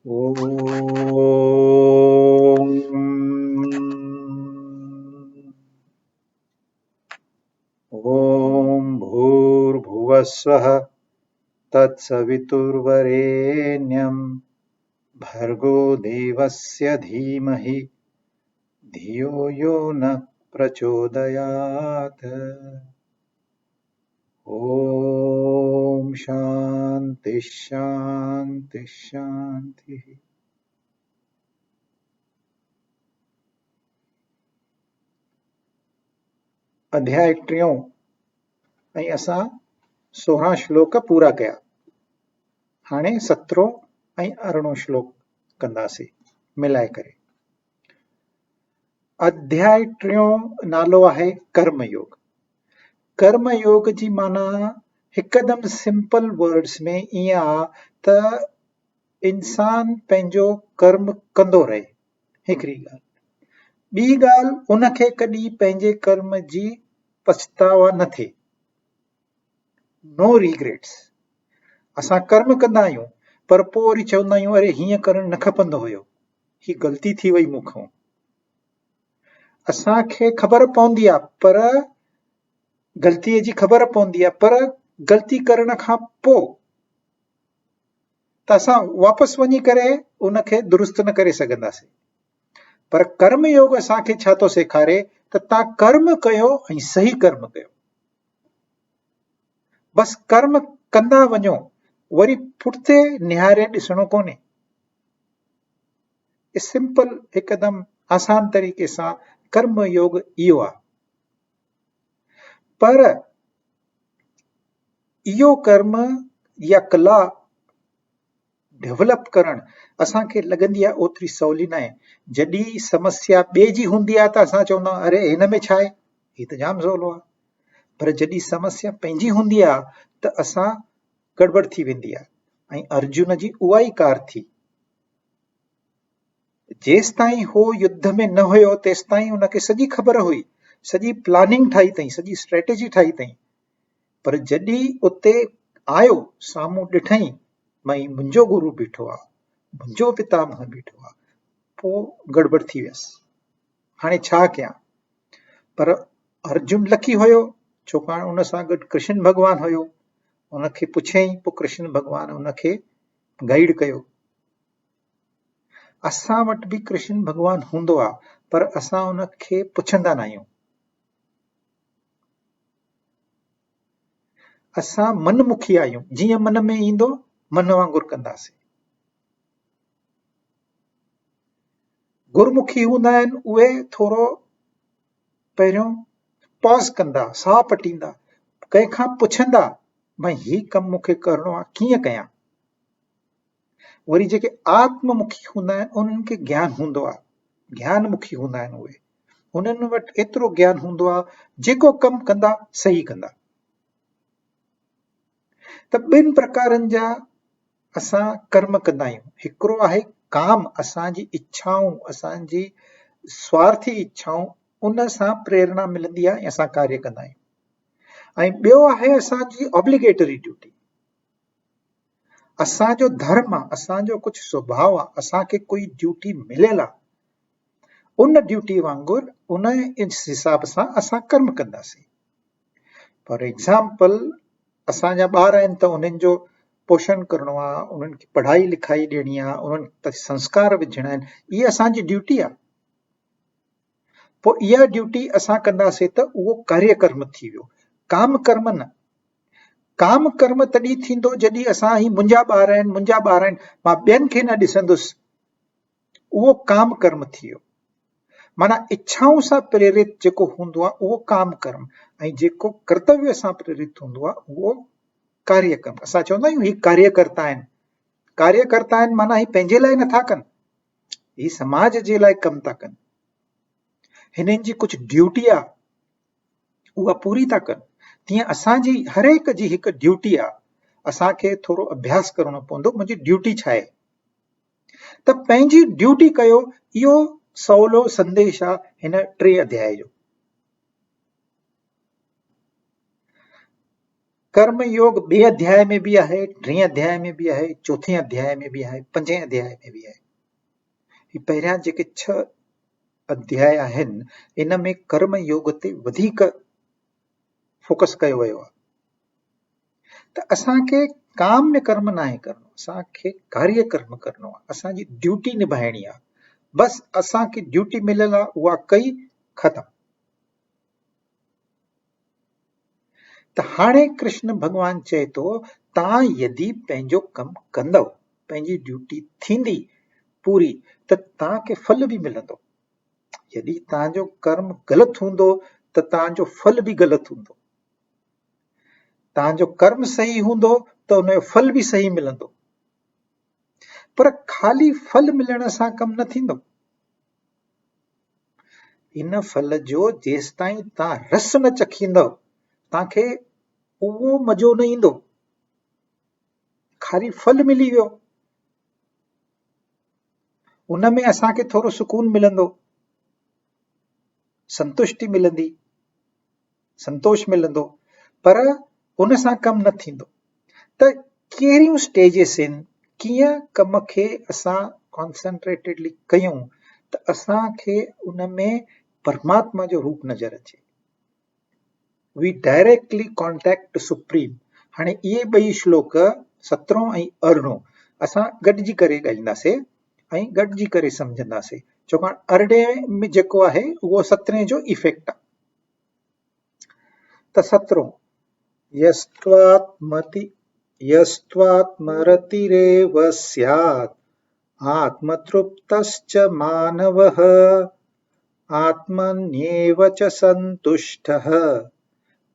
ॐ भूर्भुवस्वः तत्सवितुर्वरेण्यं भर्गो देवस्य धीमहि धियो यो न प्रचोदयात्। ॐ शान्ति शान्ति शान्तिः। अध्याय टियों ऐं असां 16 श्लोक पूरा कया। हाणे 17 ऐं 18 श्लोक कंदासीं मिलाए करे। अध्याय टियों नालो आहे कर्मयोग। कर्मयोग जी माना हिकदम सिंपल वर्ड्स में ईअं आहे त इंसान पंहिंजो कर्म कंदो रहे। हिकिड़ी ॻाल्हि। ॿी ॻाल्हि, उनखे कॾहिं पंहिंजे कर्म जी पछतावा न थिए। नो रिग्रेट्स। असां कर्म कंदा आहियूं पर पोइ वरी चवंदा आहियूं अरे हीअं करणु न खपंदो हुयो, ही ग़लती थी वई मूंखां। असांखे ख़बर पवंदी आहे पर ग़लतीअ जी ख़बर पवंदी आहे, पर ग़लती करण खां पोइ त असां वापसि वञी करे उनखे दुरुस्त न करे सघंदासीं। पर कर्म योग असांखे छा थो सेखारे त तव्हां कर्म कयो ऐं सही कर्म कयो। बस कर्म कंदा वञो, वरी पुठिते निहारे ॾिसणो कोन्हे। सिंपल हिकदम आसान तरीक़े सां कर्म योग इहो आहे। पर इहो कर्म या कला डेवलप करण असांखे लॻंदी आहे ओतिरी सवली न आहे। जॾहिं समस्या ॿिए जी हूंदी आहे त असां चवंदा आहियूं अरे हिन में छा आहे, ही त जाम सवलो आहे। पर जॾहिं समस्या पंहिंजी हूंदी आहे त असां गड़बड़ थी वेंदी आहे। ऐं अर्जुन जी उहा ई कार थी। जेसि ताईं हो युद्ध में न हुयो तेसि ताईं उनखे सॼी ख़बर हुई, सॼी प्लानिंग ठाही अथई, सॼी स्ट्रेटेजी ठाही अथई। पर जॾहिं उते आयो, साम्हूं ॾिठई भई मुंहिंजो गुरु बीठो आहे, मुंहिंजो पितामह बीठो आहे, पोइ गड़बड़ थी वियसि। हाणे छा कयां? पर अर्जुन लकी हुयो छाकाणि उन सां गॾु कृष्ण भॻवानु हुयो। उनखे पुछियईं, पोइ कृष्ण भॻवानु उनखे गाइड कयो। असां वटि बि कृष्ण भॻवानु हूंदो आहे पर असां उनखे पुछंदा न आहियूं। असां मनमुखी आहियूं, जीअं मन में ईंदो मन वांगुरु कंदासीं। गुरमुखी हूंदा आहिनि उहे थोरो पहिरियों पॉज़ कंदा, साह पटींदा, कंहिंखां पुछंदा भई ही कमु मूंखे करणो आहे, कीअं कयां। वरी जेके आत्ममुखी हूंदा आहिनि उन्हनि खे ज्ञान हूंदो आहे। ज्ञानमुखी हूंदा आहिनि उहे, उन्हनि वटि एतिरो ज्ञान हूंदो आहे जेको कमु कंदा सही कंदा। त ॿिनि प्रकारनि जा असां कर्म कंदा आहियूं। हिकिड़ो आहे काम, असांजी इच्छाऊं, असांजी स्वार्थी इच्छाऊं, उन सां प्रेरणा मिलंदी आहे ऐं असां कार्य कंदा आहियूं। ऐं ॿियो आहे असांजी ऑब्लिगेटरी ड्यूटी। असांजो धर्म आहे, असांजो कुझु स्वभाव आहे, असांखे कोई ड्यूटी मिलियल आहे, उन ड्यूटी वांगुरु उन हिसाब सां असां कर्म कंदासीं। फॉर एग्ज़ाम्पल, असांजा ॿार आहिनि त उन्हनि जो पोषण करणो आहे, उन्हनि खे पढ़ाई लिखाई ॾियणी आहे, उन्हनि ते संस्कार विझणा आहिनि, इहा असांजी ड्यूटी आहे। पोइ इहा ड्यूटी असां कंदासीं त उहो कार्यकर्म थी वियो, काम कर्म न। काम कर्म तॾहिं थींदो जॾहिं असां ही मुंहिंजा ॿार आहिनि, मुंहिंजा ॿार आहिनि, मां ॿियनि खे न ॾिसंदुसि, उहो काम कर्म थी वियो। माना इच्छाऊं सां प्रेरित जेको हूंदो आहे उहो काम कर्म, ऐं जेको कर्तव्य सां प्रेरित हूंदो आहे उहो कार्यकर्म। असां चवंदा आहियूं ही कार्यकर्ता आहिनि। कार्यकर्ता आहिनि माना ही पंहिंजे लाइ नथा कनि, ही समाज जे लाइ कमु था कनि। हिननि जी कुझु ड्यूटी आहे उहा पूरी था कनि। तीअं असांजी हर हिक जी हिकु ड्यूटी आहे। असांखे थोरो अभ्यास करणो पवंदो, मुंहिंजी ड्यूटी छा आहे, त पंहिंजी ड्यूटी कयो। इहो सवलो संदेश आहे हिन 3 अध्याय जो। कर्म योग 2 अध्याय में भी आहे, 3 अध्याय में भी आहे, 4 अध्याय में भी आहे, 5 अध्याय में भी आहे। ही पहिरियां जेके 6 अध्याय आहिनि इन में कर्म योग ते वधीक फोकस कयो वियो आहे। त असांखे काम में कर्म नाहे करणो, असांखे कार्य कर्म करणो आहे, असांजी ड्यूटी निभाइणी आहे। बस असांखे ड्यूटी मिलियल आहे उहा कई, ख़तम। त हाणे कृष्ण भगवान चए थो तव्हां यदि पंहिंजो कमु कंदव, पंहिंजी ड्यूटी थींदी पूरी, त तव्हांखे फल बि मिलंदो। यदि तव्हांजो कर्म ग़लति हूंदो त तव्हांजो फल बि ग़लति हूंदो। तव्हांजो कर्म सही हूंदो त उनजो फल बि सही मिलंदो। पर खाली फल मिलण सां कमु न थींदो। इन फल जो जेसिताईं तव्हां रस न चखींदव तव्हांखे उहो मज़ो न ईंदो। खाली फल मिली वियो, उन में असांखे थोरो सुकून मिलंदो, संतुष्टि मिलंदी, संतोष मिलंदो, पर उन सां कमु न थींदो। त कहिड़ियूं स्टेजिस आहिनि, कीअं कम खे असां कॉन्सेंट्रेटेडली कयूं त असांखे उन में परमात्मा जो रूप नज़र अचे। We directly contact supreme. हाणे इहे ॿई श्लोक 17 ऐं 18 असां गॾिजी करे ॻाईंदासीं ऐं गॾिजी करे सम्झंदासीं, छाकाणि 18 में जेको आहे उहो 17 जो इफेक्ट आहे। त 17 यस्त्वात्मरतिरेव स्यात् आत्मतृप्तश्च मानवः आत्मन्येव च सन्तुष्टः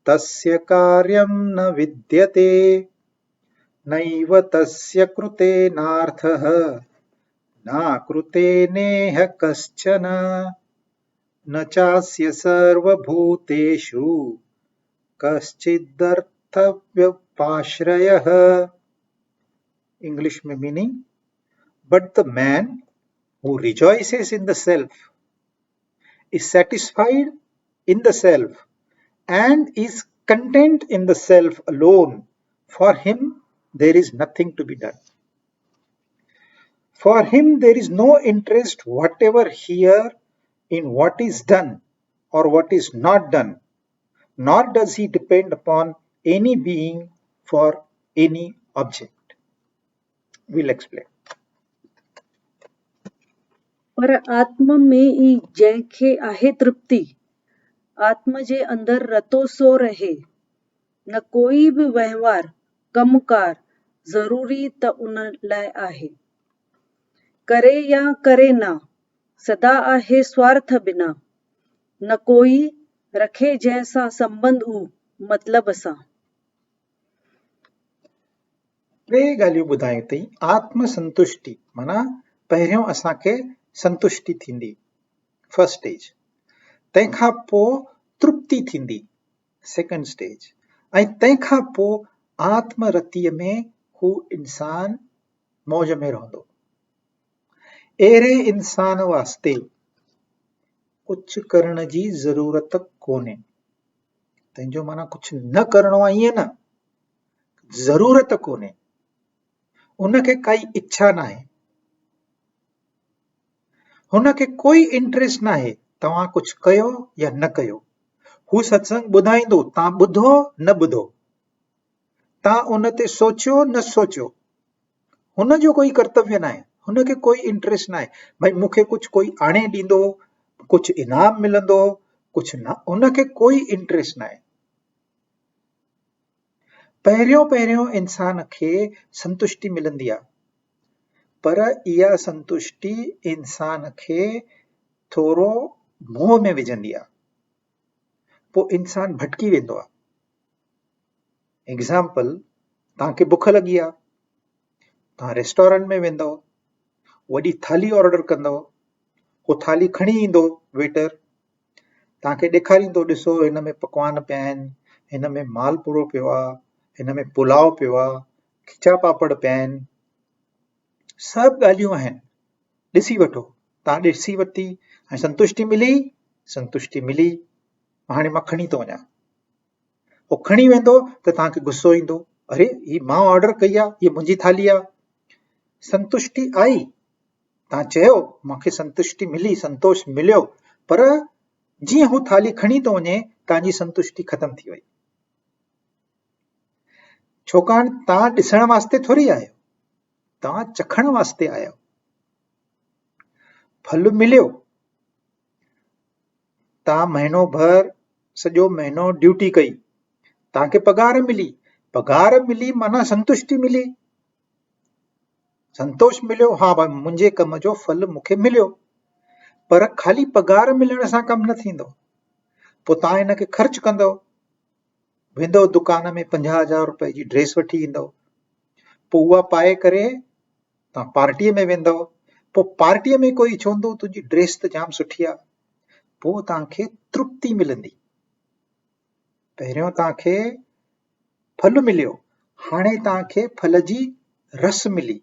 तस्य कार्यं न विद्यते नैव तस्य कृतेनार्थः न कृतेनेह कश्चन न चास्य सर्वभूतेषु कश्चिदर्थव्यपाश्रयः। English में meaning, but the man who rejoices in the self, is satisfied in the self, and is content in the self alone, for him there is nothing to be done. For him there is no interest whatever here in what is done or what is not done, nor does he depend upon any being for any object. We'll explain. पर आत्मा में ई जंहिंखे आहे तृप्ति, आत्मा जे अंदर रतो सो रहे, न कोई बि वहिंवार कमकार ज़रूरी त उन लाइ आहे, करे या करे ना, सदा आहे स्वार्थ बिना, न कोई रखे जंहिंसां संबंध ऊ मतलब सां। टे ॻाल्हियूं ॿुधायूं अथई। आत्म संतुष्टि माना पहिरियों असांखे संतुष्टि थींदी, फर्स्ट स्टेज। तंहिंखां पोइ तृप्ति थींदी, सेकंड स्टेज। ऐं तंहिंखां पोइ आत्मरतीअ में हू इंसान मौज में रहंदो। अहिड़े इंसान वास्ते कुझु करण जी ज़रूरत कोन्हे। तंहिंजो माना कुझु न करणो आहे ईअं न, ज़रूरत कोन्हे। उनखे काई इच्छा न आहे, हुनखे कोई इंट्रेस्ट न आहे तव्हां कुझु कयो या न कयो। हू सत्संग ॿुधाईंदो, तव्हां ॿुधो न ॿुधो, तव्हां उन ते सोचियो न सोचियो, हुनजो कोई कर्तव्य न आहे, हुनखे कोई इंट्रेस्ट न आहे। भई मूंखे कुझु कोई आणे ॾींदो, कुझु इनाम मिलंदो, कुझु न, हुनखे कोई इंट्रेस्ट न आहे। पहिरियों इंसान खे संतुष्टि मिलंदी आहे, पर इहा संतुष्टि इंसान खे थोरो मोह में विझंदी आहे, पोइ इंसान भटकी वेंदो आहे। एग्जाम्पल, तव्हांखे बुख लॻी आहे, तव्हां रेस्टोरेंट में वेंदव, वॾी थाली ऑर्डर कंदव, उहो थाली खणी ईंदो वेटर, तव्हांखे ॾेखारींदो, ॾिसो हिन में पकवान पिया आहिनि, हिन में मालपुड़ो पियो आहे, हिन में पुलाव पियो आहे, खिचा पापड़ पिया आहिनि, सभु ॻाल्हियूं आहिनि, ॾिसी वठो। तव्हां ॾिसी वरिती ऐं संतुष्टि मिली, संतुष्टि मिली, हाणे मां खणी थो वञा। पोइ खणी वेंदो त तव्हांखे गुस्सो ईंदो, अरे ही मां ऑर्डर कई आहे, ये मुंहिंजी थाली आहे। संतुष्टि आई, तव्हां चयो मूंखे संतुष्टि मिली, संतोष मिलियो, पर जीअं हू थाली खणी थो वञे तव्हांजी संतुष्टि ख़तम थी वई। छाकाणि तव्हां ॾिसण वास्ते थोरी आहियो, तव्हां चखण वास्ते आहियो। फल मिलियो, तव्हां महीनो भर सॼो महीनो ड्यूटी कई, तव्हांखे पगार मिली माना संतुष्टि मिली, संतोष मिलियो, हाँ भाई मुंहिंजे कम जो फल मूंखे मिलियो। पर ख़ाली पगार मिलण सां कमु न थींदो। पोइ तव्हां हिनखे ख़र्च कंदो, वेंदो दुकान में 50,000 रुपए जी ड्रेस वठी ईंदो, पोइ उहा पाए करे तव्हां पार्टीअ में वेंदव, पोइ पार्टीअ में कोई चवंदो तुंहिंजी ड्रेस त जाम सुठी आहे, पोइ तव्हांखे तृप्ति मिलंदी। पहिरियों तव्हांखे फल मिलियो, हाणे तव्हांखे फल जी रस मिली।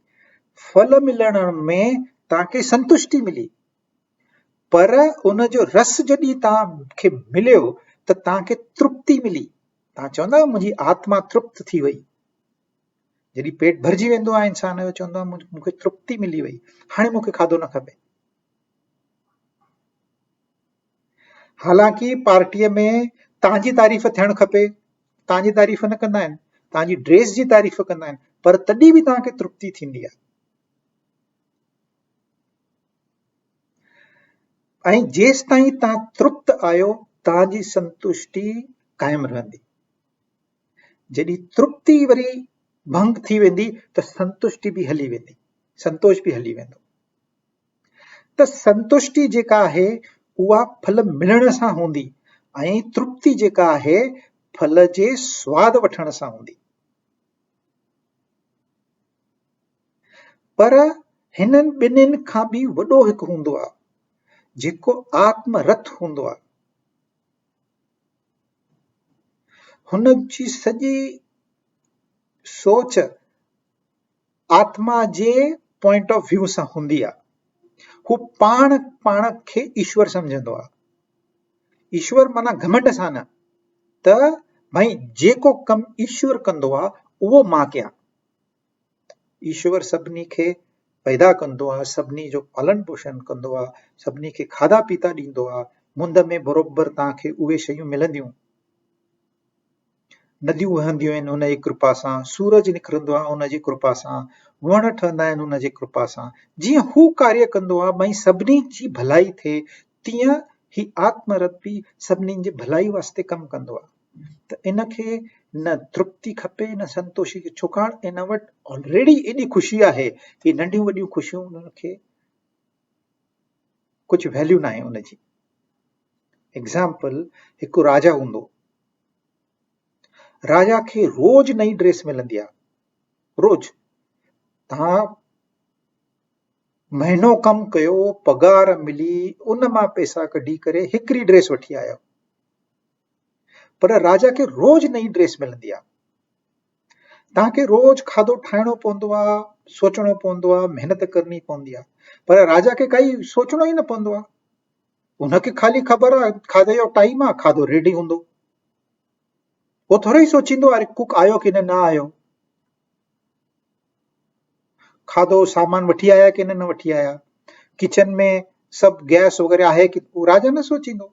फल मिलण में तव्हांखे संतुष्टि मिली, पर उन जो रस जॾहिं तव्हांखे मिलियो त तव्हांखे तृप्ति मिली। तव्हां चवंदा मुंहिंजी आत्मा तृप्त थी वई। जॾहिं पेट भरिजी वेंदो आहे इंसान जो, चवंदो आहे मूंखे तृप्ति मिली वई, हाणे मूंखे खाधो न खपे। हालांकि पार्टीअ में तव्हांजी तारीफ़ थियणु खपे, तव्हांजी तारीफ़ न कंदा आहिनि, तव्हांजी ड्रेस जी तारीफ़ कंदा आहिनि, पर तॾहिं बि तव्हांखे तृप्ति थींदी आहे। ऐं जेसि ताईं तव्हां तृप्त आहियो तव्हांजी संतुष्टि कायम रहंदी। जॾहिं तृप्ति वरी भंग थी वेंदी त संतुष्टि बि हली वेंदी, संतोष बि हली वेंदो। त संतुष्टि जेका आहे उहा फल मिलण सां हूंदी, ऐं तृप्ति जेका आहे फल जे स्वाद वठण सां हूंदी। पर हिननि ॿिन्हिनि खां बि वॾो हिकु हूंदो आहे जेको आत्मरथ हूंदो आहे। हुन जी सॼी सोच आत्मा जे पॉइंट ऑफ व्यू सां हूंदी आहे। हू पाण खे ईश्वर समझंदो आहे। ईश्वर माना घमंड सां न, त भाई जेको कम ईश्वर कंदो आहे उहो मां कयां। ईश्वर सभिनी खे पैदा कंदो आहे, सभिनी जो पालन पोषण कंदो आहे, सभिनी खे खाधा पीता ॾींदो आहे। मुंद में बरोबरि तव्हांखे उहे शयूं मिलंदियूं, नदियूं वहंदियूं आहिनि उन जी कृपा सां, सूरज निकिरंदो आहे उन जी कृपा सां, वण ठहंदा आहिनि उन जी कृपा सां। जीअं हू कार्य कंदो आहे भई सभिनी जी भलाई थिए, तीअं ही आत्मरथ बि सभिनी जी भलाई वास्ते कमु कंदो आहे। त इनखे न तृप्ति खपे न संतोषी, छाकाणि इन वटि ऑलरेडी एॾी ख़ुशी आहे कि नंढियूं वॾियूं ख़ुशियूं उनखे कुझु वैल्यू न आहे उनजी। एग्जाम्पल, हिकु राजा हूंदो, राजा खे रोज नई ड्रेस मिलंदी आहे, रोज। तव्हां महीनो कमु कयो, पगार मिली, उन मां पैसा कढी करे हिकिड़ी ड्रेस वठी आयो, पर राजा खे रोज नई ड्रेस मिलंदी आहे। तव्हांखे रोज खाधो ठाहिणो पवंदो आहे, सोचणो पवंदो आहे, महिनत करणी पवंदी आहे, पर राजा खे काई सोचणो ई न पवंदो आहे। उनखे ख़ाली ख़बर आहे खाधे जो टाइम आहे, खाधो रेडी हूंदो, वो थोरो ई सोचींदो अरे कुक आयो कि न आयो, खाधो सामान वठी आया कि न वठी आया, किचन में सभु गैस वग़ैरह आहे कि, राजा न सोचींदो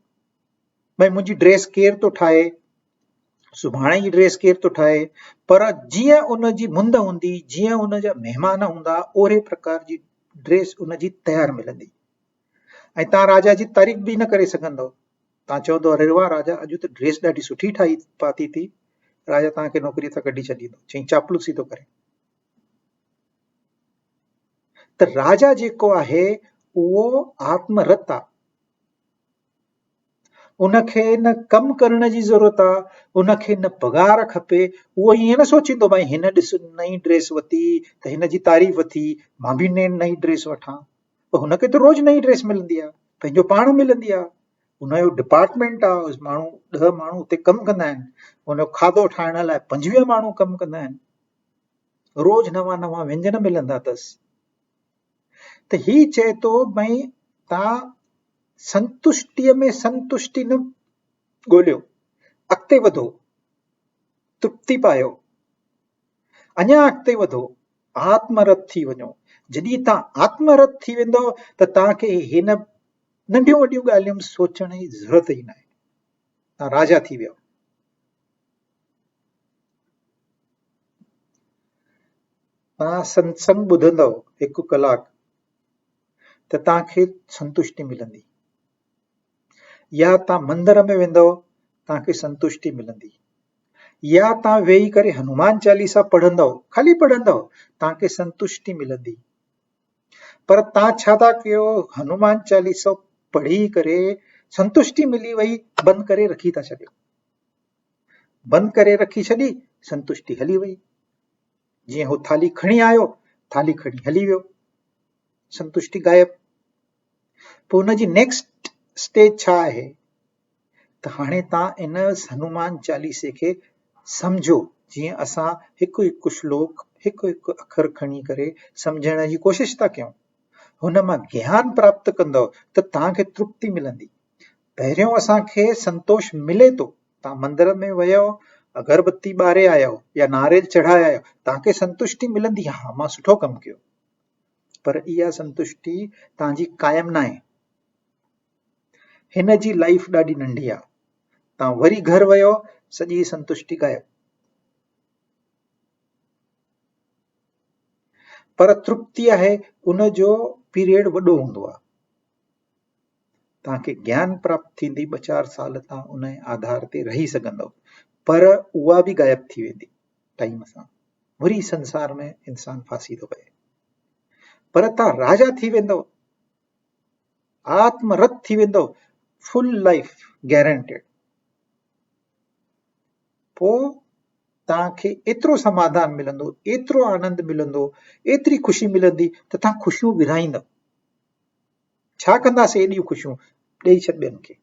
भई मुंहिंजी ड्रेस केरु थो ठाहे, सुभाणे जी ड्रेस केरु थो ठाहे। पर जीअं उनजी मुंद हूंदी, जीअं उनजा महिमान हूंदा, ओड़े प्रकार जी ड्रेस उनजी तयारु मिलंदी। ऐं तव्हां राजा जी तारीफ़ बि न करे सघंदव। तव्हां चवंदो अरे वाह राजा, अॼु त ड्रेस ॾाढी सुठी ठाही पाती थी, राजा तव्हांखे नौकरी तां कढी छॾींदो, चई चापलूसी थो करे। त राजा जेको आहे उहो आत्मरत आहे, उनखे न कमु करण जी ज़रूरत आहे, उनखे न पगार खपे। उहो ईअं न सोचींदो भई हिन ॾिस नई ड्रेस वरिती त हिन जी तारीफ़ थी, मां बि नई ड्रेस वठां। त हुनखे त रोज़ नई ड्रेस मिलंदी आहे, पंहिंजो पाण मिलंदी आहे, उनजो डिपार्टमेंट आहे, माण्हू 10 माण्हू उते कमु कंदा आहिनि, उनजो खाधो ठाहिण लाइ 25 माण्हू कमु कंदा आहिनि, रोज़ नवां नवां व्यंजन मिलंदा अथसि। त ही चए थो भई तव्हां संतुष्टिअ में संतुष्टि न ॻोल्हियो, अॻिते वधो। तृप्ति पायो, अञा अॻिते वधो, आत्मरत थी वञो। जॾहिं तव्हां आत्मरत थी वेंदो त तव्हांखे हिन नंढियूं वॾियूं ॻाल्हियूं सोचण जी ज़रूरत ई न आहे, तव्हां राजा थी वियो। तव्हां सत्संग ॿुधंदव 1 कलाक त तव्हांखे संतुष्टि मिलंदी, या तव्हां मंदिर में वेंदव तव्हांखे संतुष्टि मिलंदी, या तव्हां वेही करे हनुमान चालीसा पढ़ंदव, खाली पढ़ंदव, तव्हांखे संतुष्टि मिलंदी। पर तव्हां छा था कयो, हनुमान चालीसा पढ़ी करे संतुष्टि मिली वई, बंदि करे रखी था छॾियो, बंदि करे रखी छॾी, संतुष्टि हली वई। जीअं हू थाली खणी आयो, थाली खणी हली वियो, संतुष्टि गायब। पोइ हुनजी नेक्स्ट स्टेज छा आहे त हाणे तव्हां इन हनुमान चालीसे खे सम्झो, जीअं असां हिकु हिकु श्लोक, हिकु हिकु अखर खणी करे सम्झण जी कोशिश था कयूं। हुन मां ज्ञान प्राप्त कंदव त तव्हांखे तृप्ति मिलंदी। पहिरियों असांखे संतोष मिले थो, तव्हां मंदिर में वियो, अगरबत्ती ॿारे आयो या नारेल चढ़ाए आयो, तव्हांखे संतुष्टि मिलंदी, हा मां सुठो कमु कयो। पर इहा संतुष्टि तव्हांजी कायम न आहे, हिन जी लाइफ ॾाढी नंढी आहे। तव्हां वरी घर वियो, सॼी संतुष्टि गायब। पर तृप्ति आहे, उनजो पीरियड वॾो हूंदो आहे। तव्हांखे ज्ञान प्राप्त थींदी, 2-4 साल तव्हां उन आधार ते रही सघंदव, पर उहा बि गायब थी वेंदी टाइम सां। वरी संसार में इंसान फासी थो पए। पर तव्हां राजा थी वेंदव, आत्मरत थी वेंदव, फुल लाइफ गारंटेड। पोइ तव्हांखे एतिरो समाधान मिलंदो, एतिरो आनंद मिलंदो, एतिरी ख़ुशी मिलंदी त तव्हां ख़ुशियूं विरहाईंदव। छा कंदासीं एॾियूं ख़ुशियूं, ॾेई छॾ ॿियनि खे।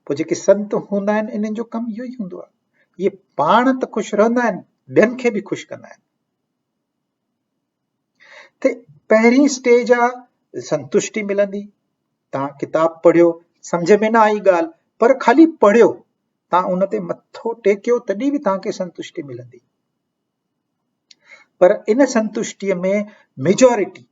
पोइ जेके संत हूंदा आहिनि, इन्हनि जो कमु इहो ई हूंदो आहे, इहे पाण त ख़ुशि रहंदा आहिनि, ॿियनि खे बि ख़ुशि कंदा आहिनि। त पहिरीं स्टेज आहे संतुष्टि मिलंदी। तव्हां किताब पढ़ियो, सम्झ में न आई ॻाल्हि, पर खाली पढ़ियो, तव्हां उन ते मथो टेकियो, तॾहिं बि तव्हांखे संतुष्टि मिलंदी। पर इन संतुष्टिअ में मेजॉरिटी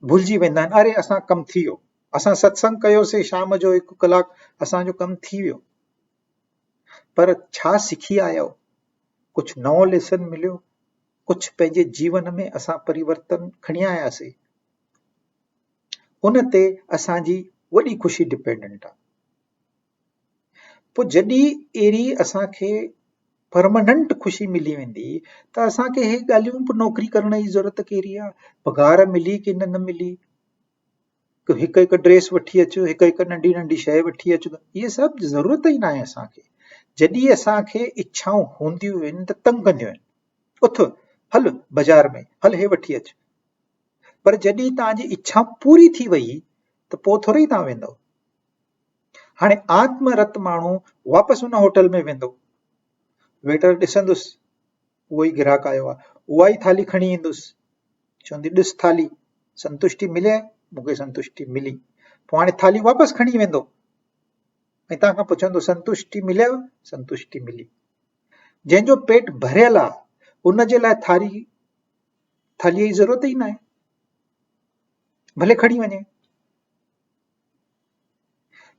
भुलिजी वेंदा आहिनि, अरे असां कमु थी वियो, असां सत्संग कयोसीं शाम जो 1 कलाक, असांजो कमु थी वियो। पर छा सिखी आयो, कुझु नओं लेसन मिलियो, कुझु पंहिंजे जीवन में असां परिवर्तन खणी आयासीं, उन ते असांजी वॾी ख़ुशी डिपेंडेंट आहे। पोइ जॾहिं अहिड़ी असांखे परमानेंट ख़ुशी मिली वेंदी त असांखे हे ॻाल्हियूं बि नौकरी करण जी ज़रूरत कहिड़ी आहे, पघार मिली की न मिली, हिकु हिकु ड्रेस वठी अचो, हिकु हिकु नंढी नंढी शइ वठी अचो, इहे सभु ज़रूरत ई न आहे असांखे। जॾहिं असांखे इच्छाऊं हूंदियूं आहिनि त तंग कंदियूं आहिनि, उथ हल बाज़ार में, हल हे वठी अच। पर जॾहिं तव्हांजी इच्छा पूरी थी वई त पोइ थोरी तव्हां वेंदव। हाणे आत्मरत माण्हू वापसि उन होटल में वेंदो, वेटर ॾिसंदुसि उहो ई ग्राहक आयो आहे, उहा ई थाली खणी ईंदुसि, चवंदी ॾिस थाली, संतुष्टि मिले, मूंखे संतुष्टि मिली। पोइ हाणे थाली वापसि खणी वेंदो ऐं तव्हां खां पुछंदो संतुष्टि मिलियव, संतुष्टि मिली। जंहिंजो पेट भरियल आहे उन जे लाइ थालीअ जी ज़रूरत ई न आहे, भले खणी वञे।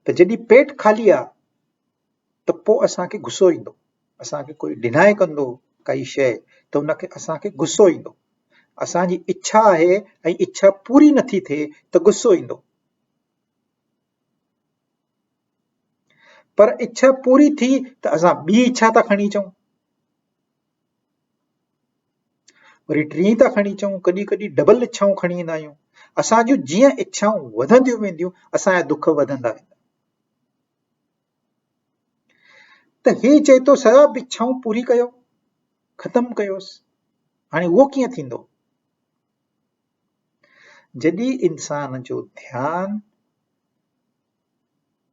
त जॾहिं पेट ख़ाली आहे त पोइ असांखे गुस्सो ईंदो, असांखे कोई डिनाए कंदो काई शइ त उनखे असांखे गुस्सो ईंदो। असांजी इच्छा आहे ऐं इच्छा पूरी नथी थिए त गुस्सो ईंदो। पर इच्छा पूरी थी त असां ॿी इच्छा था खणी अचूं, वरी टीं था खणी अचूं, कॾहिं कॾहिं डबल इच्छाऊं खणी ईंदा आहियूं। असांजूं जीअं इच्छाऊं वधंदियूं वेंदियूं, असांजा दुख वधंदा वेंदा। त हे चए थो सभु इच्छाऊं पूरी कयो, ख़तमु कयोसि। हाणे उहो कीअं थींदो? जॾहिं इंसान जो ध्यानु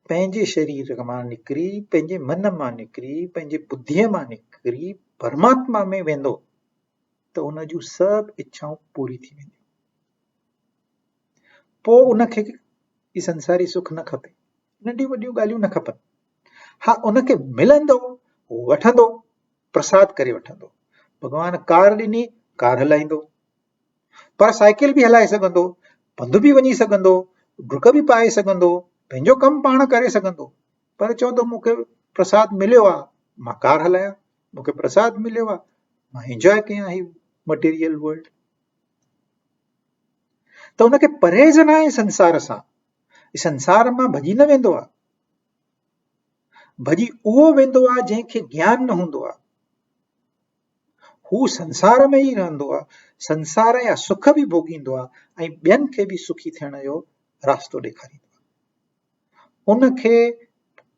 पंहिंजे शरीर मां निकिरी, पंहिंजे मन मां निकिरी, पंहिंजे बुद्धीअ मां निकिरी परमात्मा में वेंदो त उन जूं सभु इच्छाऊं पूरी थी वेंदियूं। पोइ उनखे संसारी सुख न खपे, नंढियूं वॾियूं ॻाल्हियूं न खपनि। हा, उनखे मिलंदो, वठंदो, प्रसाद करे वठंदो। भगवान कार ॾिनी, कार हलाईंदो, पर साइकिल बि हलाए सघंदो, पंधु बि वञी सघंदो, डुक बि पाए सघंदो, पंहिंजो कमु पाण करे सघंदो। पर चवंदो मूंखे प्रसाद मिलियो आहे, मां कार हलायां, मूंखे प्रसाद मिलियो आहे, मां एंजॉय कयां ही मटीरियल वर्ल्ड। त उनखे परहेज़ न आहे संसार सां, संसार मां भॼी न वेंदो आहे, भॼी उहो वेंदो आहे जंहिंखे ज्ञान न हूंदो आहे। हू संसार में ई रहंदो आहे, संसार जा सुख बि भोगींदो आहे ऐं ॿियनि खे बि सुखी थियण जो रास्तो ॾेखारींदो आहे। उनखे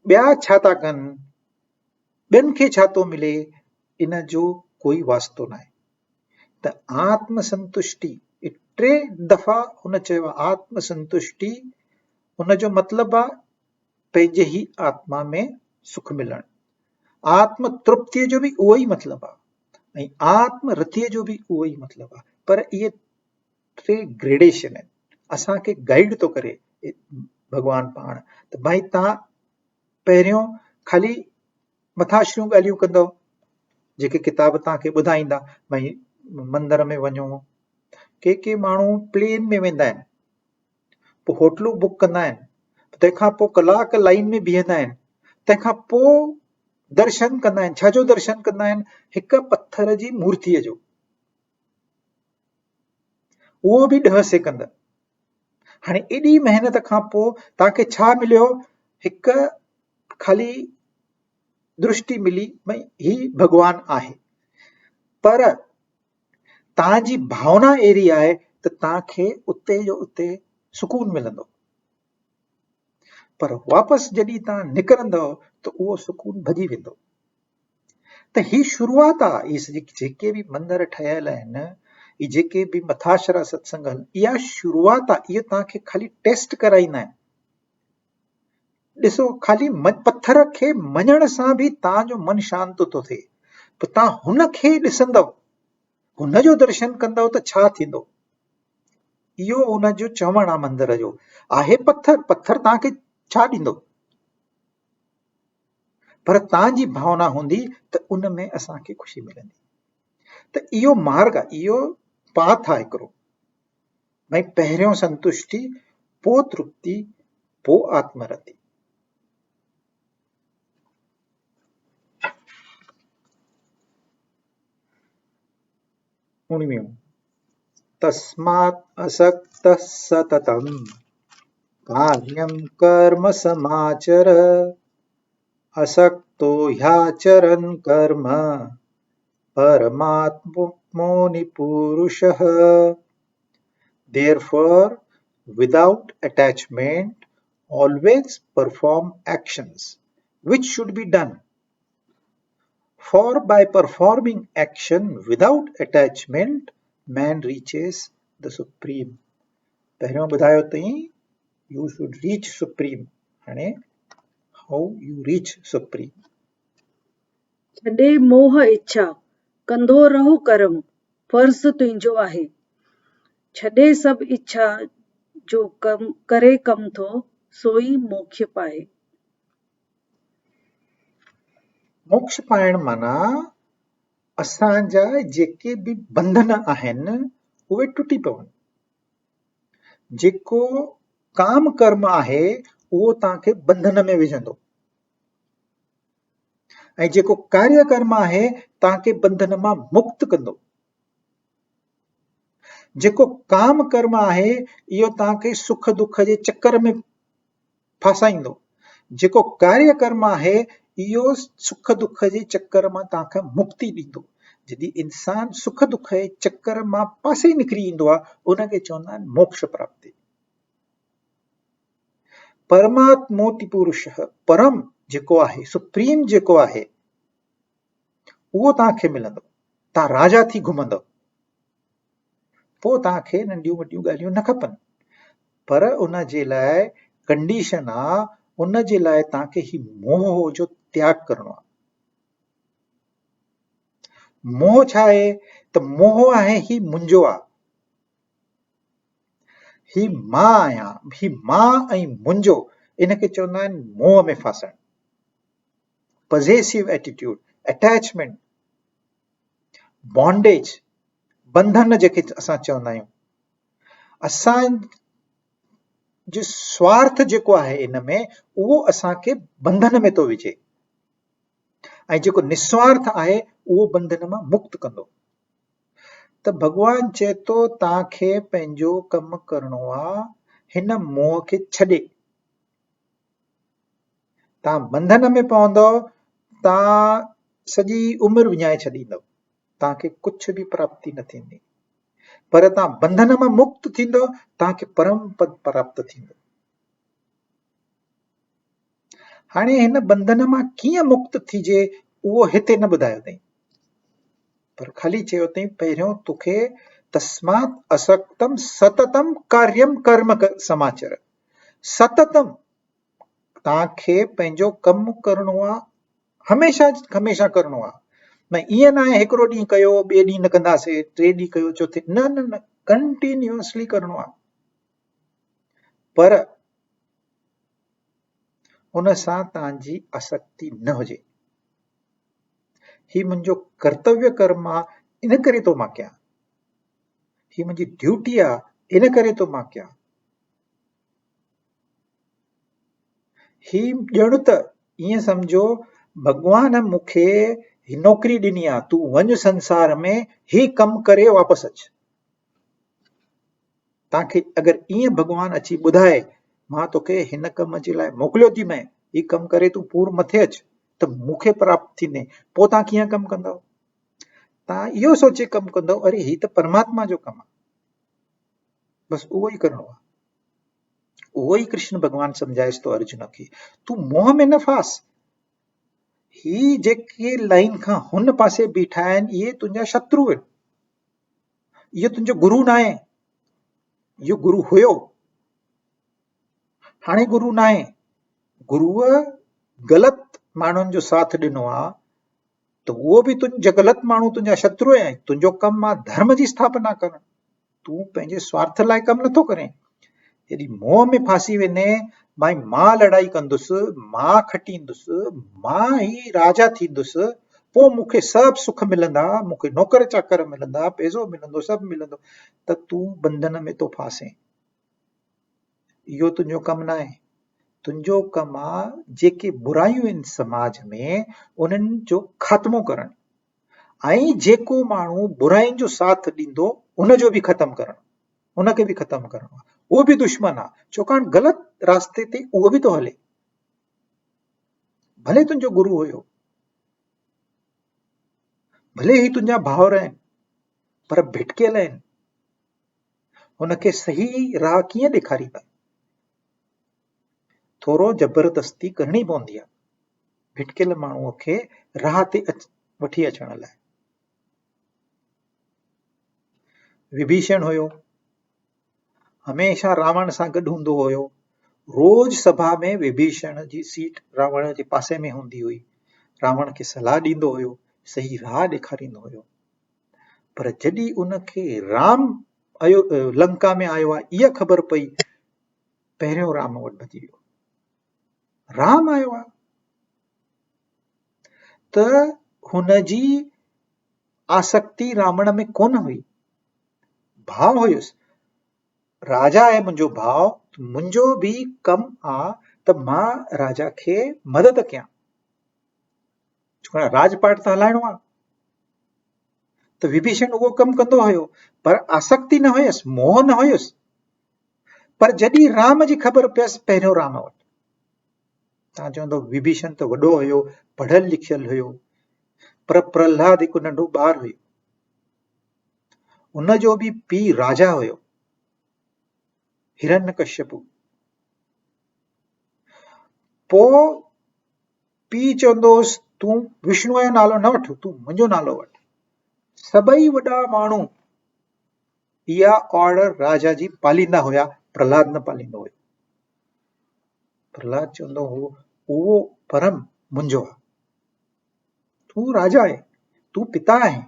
ॿिया छा था कनि, ॿियनि खे छा थो मिले, इन जो कोई वास्तो न आहे। त आत्म संतुष्टि, 3 दफ़ा हुन चयो आहे आत्म संतुष्टि, हुनजो मतिलबु आहे पंहिंजे ई आत्मा में सुख मिलणु। आत्म तृप्तिअ जो बि उहो ई मतिलबु आहे ऐं आत्म रतीअ जो बि उहो ई मतिलबु आहे। पर इहे 3 ग्रेडेशन आहिनि, असांखे गाइड थो करे भॻवान पाण। त भाई तव्हां पहिरियों ख़ाली मथाशरियूं ॻाल्हियूं कंदव, जेके किताब तव्हांखे ॿुधाईंदा, भई मंदर में वञो, के माण्हू प्लेन में वेंदा आहिनि, पोइ होटलूं बुक कंदा आहिनि, तंहिंखां पोइ कलाक लाइन में बीहंदा आहिनि, तंहिंखां पोइ दर्शन कंदा आहिनि। छाजो दर्शन कंदा आहिनि? हिकु पत्थर जी मूर्तिअ जो, उहो बि 10 सेकंड। हाणे एॾी महिनत खां पोइ तव्हांखे छा मिलियो? हिकु ख़ाली दृष्टि मिली, भई ही भॻवान आहे। पर तव्हांजी भावना अहिड़ी आहे त तव्हांखे उते जो उते सुकून मिलंदो, पर वापसि जॾहिं तव्हां निकिरंदव त उहो सुकून भॼी वेंदो। त ही शुरूआत आहे। इहे जेके बि मंदर ठहियल आहिनि, इहे जेके बि मथाशरा सत्संग आहिनि, इहा शुरूआत आहे। इहो तव्हांखे ख़ाली टेस्ट कराईंदा आहिनि। ॾिसो, ख़ाली पत्थर खे मञण सां बि तव्हांजो मन शांति थो थिए, पोइ तव्हां हुनखे ॾिसंदव, हुनजो दर्शन कंदव त छा थींदो। इहो हुनजो चवणु आहे मंदर जो। आहे पत्थर, पत्थर तव्हांखे छा ॾींदो, पर तव्हांजी भावना हूंदी त उन में असांखे ख़ुशी मिलंदी। त इहो मार्ग आहे, इहो पाथ आहे हिकिड़ो, भई पहिरियों संतुष्टि, पोइ तृप्ति, पोइ आत्मरति। तस्मात् असक्तः सततं कार्यं कर्म समाचर, असक्तो ह्याचरन् कर्म परमात्मोनि पुरुषः। Therefore, without attachment, always perform actions which should be done. For by performing action without attachment, man reaches the supreme. पहिरियों ॿुधायो अथई, you should reach supreme. हाणे how you reach supreme. छॾे मोह इच्छा, कंदो रहो कर्म, फर्ज़ तुंहिंजो आहे। छॾे सभु इच्छा, जो कम करे कम थो, सोई मोक्ष पाए। मोक्ष पाइण माना असांजा जेके बि बंधन आहिनि उहे टुटी पवनि। जेको काम कर्म आहे उहो तव्हांखे बंधन में विझंदो, ऐं जेको कार्य कर्म आहे तव्हांखे बंधन मां मुक्त कंदो। जेको काम कर्म आहे इहो तव्हांखे सुख दुख जे चक्कर में फासाईंदो। जेको कार्य कर्म आहे इहो सुख दुख जे चक्कर मां तव्हांखे मुक्ति ॾींदो। जॾहिं इंसान सुख दुख जे चक्कर मां पासे निकिरी ईंदो आहे, उनखे चवंदा आहिनि मोक्ष प्राप्ति। परमात्मोति पुरुषः, परम जेको आहे, सुप्रीम जेको आहे, उहो तव्हांखे मिलंदो। तव्हां राजा थी घुमंदव, पोइ तव्हांखे नंढियूं वॾियूं ॻाल्हियूं न खपनि। पर उन जे लाइ कंडीशन आहे, उन जे लाइ तव्हांखे ही मोह जो त्याग करणो आहे। मोह छा आहे? त मोह आहे ही मुंहिंजो आहे, ही मां आहियां, ही मां ऐं मुंहिंजो, इनखे चवंदा आहिनि मोह में फासण। possessive attitude, attachment, bondage, बंधन जेके असां चवंदा आहियूं, असां जो स्वार्थ जेको आहे इन में उहो असांखे बंधन में थो विझे, ऐं जेको निस्वार्थ आहे उहो बंधन मां मुक्त कंदो। त भॻवान चए थो तव्हांखे पंहिंजो कमु करणो आहे, हिन मोह खे छॾे। तव्हां बंधन में पवंदव, तव्हां सॼी उमिरि विञाए छॾींदव, तव्हांखे कुझु बि प्राप्ति न थींदी। पर तव्हां बंधन मां मुक्त थींदव, तव्हांखे परम पद प्राप्त थींदो। हाणे हिन बंधन मां कीअं मुक्त थीजे उहो हिते न ॿुधायो अथई, पर ख़ाली चयो अथई पहिरियों तोखे तस्मात् असक्तम सततम कार्यम कर्म समाचर। सततम तव्हांखे पंहिंजो कमु करणो आहे, हमेशा हमेशा करणो आहे। मैं ईअं न आहे हिकिड़ो ॾींहुं कयो, ॿिए ॾींहुं न कंदासीं, टे ॾींहुं कयो, चौथे न न न, कंटिन्यूअसली करणो आहे। पर उन सां तव्हांजी आसक्ति न हुजे। ही मुंहिंजो कर्तव्य कर्म आहे, इन करे थो मां कयां, ही मुंहिंजी ड्यूटी आहे, इन करे थो मां कयां। ही ॼण त ईअं सम्झो भॻवान मूंखे ही नौकरी ॾिनी आहे, तूं वञ संसार में, ही कमु करे वापसि अच। तव्हांखे अगरि ईअं भॻवान अची ॿुधाए मां तोखे हिन कम जे लाइ मोकिलियो थी, मैं ही कमु करे तूं पूर मथे अच त मूंखे प्राप्त थींदे, पोइ तव्हां कीअं कमु कंदव? तव्हां इहो सोचे कमु कंदव, अरे ही त परमात्मा जो कमु आहे, बसि उहो ई करिणो आहे। उहो ई कृष्ण भॻवान सम्झाएसि थो अर्जुन खे, तूं मोह में न फास। ही जेके लाइन खां हुन पासे बीठा आहिनि, इहे तुंहिंजा शत्रु आहिनि, इहो तुंहिंजो गुरु न आहे। इहो गुरु हुयो, हाणे गुरु न आहे। गुरुअ ग़लति माण्हुनि जो साथ ॾिनो आहे, त उहो बि तुंहिंजा ग़लति माण्हू तुंहिंजा शत्रु आहिनि। तुंहिंजो कमु आहे धर्म जी स्थापना करणु, तूं पंहिंजे स्वार्थ लाइ कमु नथो करें। यदि मोह में फासी वेंदे, भाई मां लड़ाई कंदुसि, मां खटींदुसि, मां ही राजा थींदुसि, पोइ मूंखे सभु सुख मिलंदा, मूंखे नौकर चाकर मिलंदा, पैसो मिलंदो, सभु मिलंदो, त तूं बंधन में थो फासे। इहो तुंहिंजो कमु न आहे। तुंहिंजो कमु आहे जेके बुरायूं आहिनि समाज में, उन्हनि जो ख़ात्मो करणु, ऐं जेको माण्हू बुराइनि जो साथ ॾींदो उनजो बि ख़तमु करणु, उनखे बि ख़तमु करणो आहे। उहो बि दुश्मन आहे, छाकाणि ग़लति रास्ते ते उहो बि थो हले। भले तुंहिंजो गुरु हुयो, भले ही तुंहिंजा भाउर आहिनि, पर भिटकियल आहिनि, हुनखे सही राह कीअं ॾेखारींदा? थोरो ज़बरदस्ती करणी पवंदी आहे भिटकियल माण्हूअ खे राह ते वठी अचण लाइ। विभीषण हुयो, हमेशा रावण सां गॾु हूंदो हुयो। रोज सभा में विभीषण जी सीट रावण जे पासे में हूंदी हुई। रावण खे सलाह ॾींदो हुयो, सही राह ॾेखारींदो हुयो। पर जॾहिं उनखे राम लंका में आयो आहे, इहा ख़बर पई, पहिरियों राम वटि भॼी वियो। राम आयो आहे त हुनजी आसक्ति रावण में कोन हुई, भाव हुयुसि, राजा आहे मुंहिंजो भाउ, मुंहिंजो बि कमु आहे त मां राजा खे मदद कयां, छो राजपाट त हलाइणो आहे। त विभीषण उहो कमु कंदो हुयो, पर आसक्ति न हुयसि, मोह न हुयुसि। पर जॾहिं राम जी ख़बर पियसि, पहिरियों राम वटि। तव्हां चवंदो विभीषण त वॾो हुयो, पढ़ियल लिखियल हुयो, पर प्रहलाद हिकु नंढो ॿारु हुयो। उनजो बि पीउ राजा हुयो, हिरण्यकश्यपु। पोइ पीउ चवंदोसि तूं विष्णु जो नालो न वठ, तूं मुंहिंजो नालो वठ। सभई वॾा माण्हू इहा ऑर्डर राजा जी पालींदा हुया, प्रहलाद न पालींदो हुयो। प्रहलाद चवंदो हो उहो परम मुंहिंजो आहे, तूं राजा आहे, तूं पिता आहे,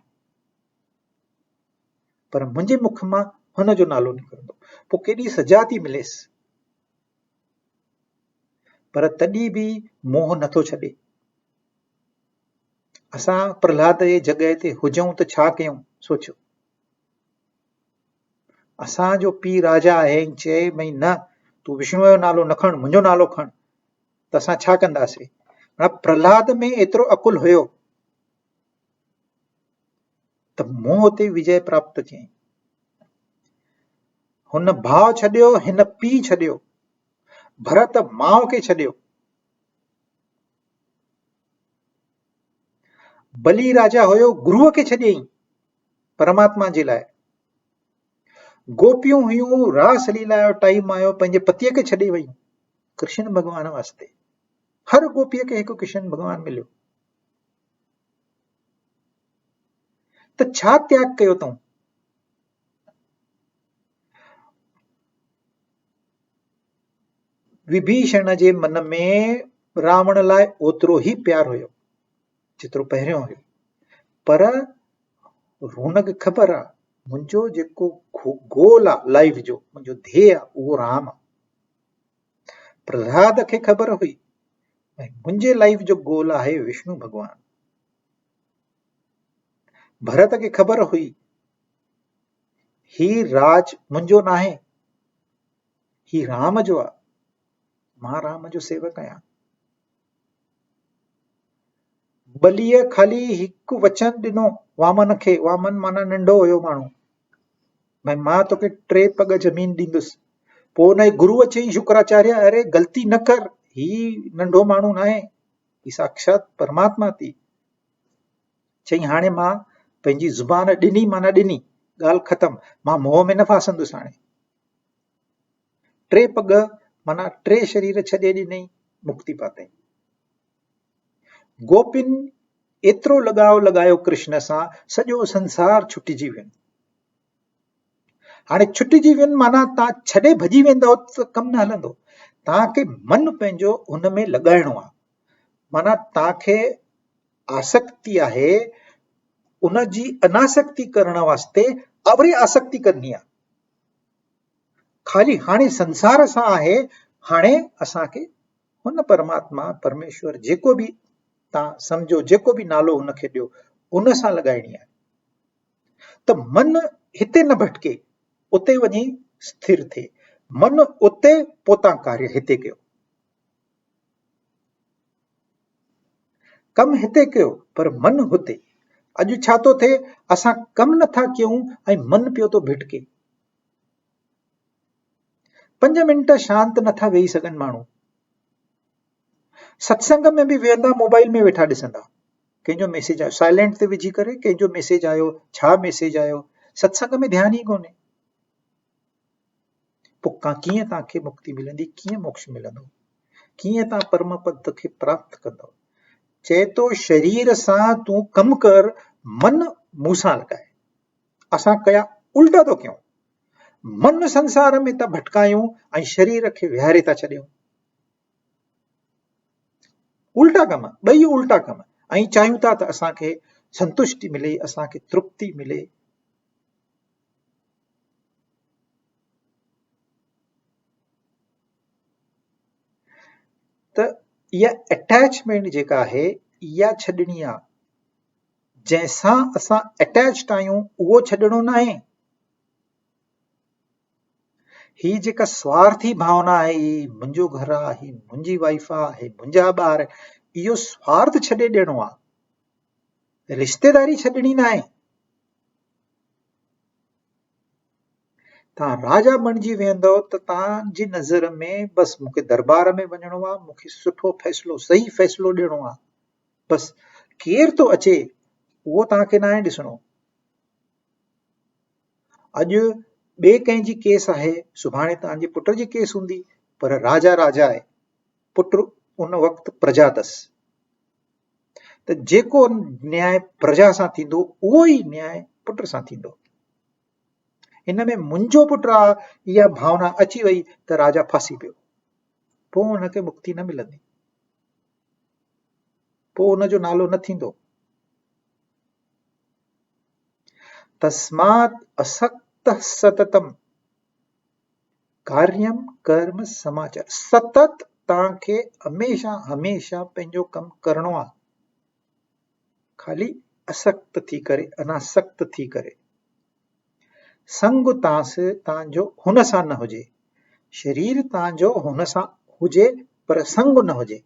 पर मुंहिंजे मुख मां हुनजो नालो निकिरंदो। पोइ केॾी सजा थी मिलेसि, पर तॾहिं बि मोह नथो छॾे। असां प्रहलाद जे जॻह ते हुजऊं त छा कयूं? सोचो। असांजो पीउ राजा आहे, चए भई न तूं विष्णु जो नालो न खण, मुंहिंजो नालो खण, त असां छा कंदासीं? प्रहलाद में एतिरो अकुल हुयो त मोह ते विजय प्राप्त कयईं। हुन भाउ छॾियो, हिन पीउ छॾियो, भरत माउ खे छॾियो। बली राजा हुयो, गुरुअ खे छॾियईं परमात्मा जे लाइ। गोपियूं हुयूं, रास लीला जो टाइम आयो, पंहिंजे पतीअ खे छॾे वयूं कृष्ण भॻवान वास्ते। हर गोपीअ खे हिकु कृष्ण भॻवान मिलियो। त छा त्याग कयो अथऊं? विभीषण जे मन में रावण लाइ ओतिरो ई प्यार हुयो जेतिरो पहिरियों हुयो, पर हुनखे ख़बर आहे मुंहिंजो जेको गोल आहे लाइफ जो, मुंहिंजो ध्येय आहे उहो राम आहे। प्रहलाद खे ख़बर हुई मुंहिंजे लाइफ जो गोल आहे विष्णु भॻवान। भरत खे ख़बर हुई ही राज मुंहिंजो न आहे, ही राम जो आहे, मां राम जो सेवक आहियां। बलीअ ख़ाली हिकु वचन ॾिनो वामन खे, वामन माना नंढो हुयो माण्हू, भई मां तोखे 3 पग ज़मीन ॾींदुसि। पोइ हुन गुरुअ चई शुक्राचार्य अरे ग़लती न कर, ही नंढो माण्हू न आहे, ही साक्षात परमात्मा थी। चई हाणे मां पंहिंजी ज़ुबान ॾिनी माना ॾिनी, ॻाल्हि ख़तम, मां मोह में न फासंदुसि। हाणे 3 पग माना 3 शरीर छॾे ॾिनई, मुक्ति पातई। गोपिन एतिरो लगाव लगायो कृष्ण सां, सॼो संसार छुटिजी वियो। हाणे छुटिजी वियो माना तव्हां छॾे भॼी वेंदव त कमु न हलंदो। तव्हांखे मन पंहिंजो हुन में लॻाइणो आहे, माना तव्हांखे आसक्ति आहे, उनजी अनासक्ति करण वास्ते अवरी आसक्ति करनी आहे। ख़ाली हाणे संसार सां आहे, हाणे असांखे हुन परमात्मा परमेश्वर जेको बि तव्हां सम्झो, जेको बि नालो हुनखे ॾियो, उन सां लॻाइणी आहे। त मन हिते न भटके, उते वञी स्थिर थिए। मन उते, पोइ तव्हां कार्य हिते कयो। कम हिते कयो पर मन हुते। अॼु छा थो थिए, असां कम नथा कयूं ऐं मन पियो थो भिटके। 5 मिंट शांत नथा वेही सघनि माण्हू। सत्संग में बि वेहंदा मोबाइल में वेठा ॾिसंदा, कंहिंजो मैसेज आयो साइलेंट ते विझी करे, कंहिंजो मैसेज आयो, छा मैसेज आयो, सत्संग में ध्यान ई कोन्हे। पोइ कीअं तव्हांखे मुक्ति मिलंदी, कीअं मोक्ष मिलंदो, कीअं तव्हां परम पद खे प्राप्त कंदव? चए थो शरीर सां तूं कम कर, मन मूंसां लॻाए। असां कया उल्टा थो कयूं, मन संसार में था भटकायूं ऐं शरीर खे विहारे था छॾियूं। उल्टा कम, ॿई उल्टा कम। ऐं चाहियूं था त असांखे संतुष्टि मिले, असांखे तृप्ति मिले। त इहा अटैचमेंट जेका आहे, इहा छॾणी आहे। जंहिंसां असां अटैच्ड आहियूं उहो छॾणो न आहे। ही जेका स्वार्थी भावना आहे, ही मुंहिंजो घर आहे, ही मुंहिंजी वाइफ आहे, मुंहिंजा ॿार, इहो स्वार्थ छॾे ॾियणो आहे, रिश्तेदारी छॾणी न आहे। तव्हां राजा बणिजी वेंदव त तव्हांजी नज़र में बसि मूंखे दरबार में वञिणो आहे, मूंखे सुठो फ़ैसिलो, सही फ़ैसिलो ॾियणो आहे, बसि केरु थो अचे उहो तव्हांखे न आहे ॾिसणो। अॼु ॿिए कंहिंजी केस आहे, सुभाणे तव्हांजे पुट जी केस हूंदी, पर राजा राजा आहे, पुट उन वक़्तु प्रजा अथसि। त जेको न्याय प्रजा सां थींदो, उहो ई न्याय पुट सां थींदो। हिन में मुंहिंजो पुट आहे, इहा भावना अची वई त राजा फासी पियो, पोइ हुनखे मुक्ति न मिलंदी, पोइ हुनजो नालो न थींदो। तस्मात् असक्तः सततम कार्यम कर्म समाचार। सतत तव्हांखे हमेशा हमेशा पंहिंजो कमु करणो आहे। खाली असक्त थी करे, अनासक्त थी करे। संग तव्हांजो हुन सां न हुजे, शरीर तव्हांजो हुन सां हुजे पर संग न हुजे।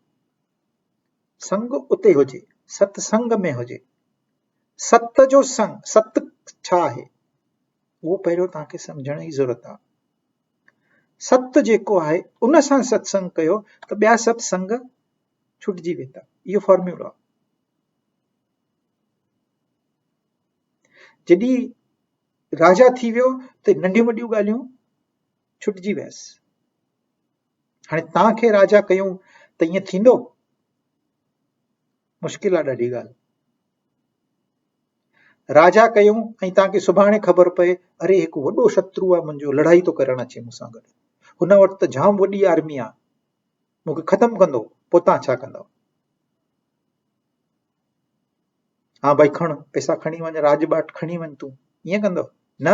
संग उते हुजे, सत्संग में हुजे। सत जो संग, सत छा आहे उहो पहिरियों तव्हांखे सम्झण जी ज़रूरत आहे। सत जेको आहे उन सां सत्संग कयो त ॿिया सभु संग छुटिजी वेंदा। इहो फॉर्म्यूला। जॾहिं राजा थी वियो त नंढियूं वॾियूं ॻाल्हियूं छुटिजी वियसि। हाणे तव्हांखे राजा कयूं त ईअं थींदो? मुश्किल आहे ॾाढी ॻाल्हि। राजा कयूं ऐं तव्हांखे सुभाणे ख़बर पए अरे हिकु वॾो शत्रु आहे मुंहिंजो, लड़ाई थो करणु अचे मूंसां गॾु, हुन वटि त जाम वॾी आर्मी आहे, मूंखे ख़तमु कंदो, पोइ तव्हां छा कंदव? हा भाई खण पैसा खणी वञ, राजबाट खणी वञ, तूं ईअं कंदव? न।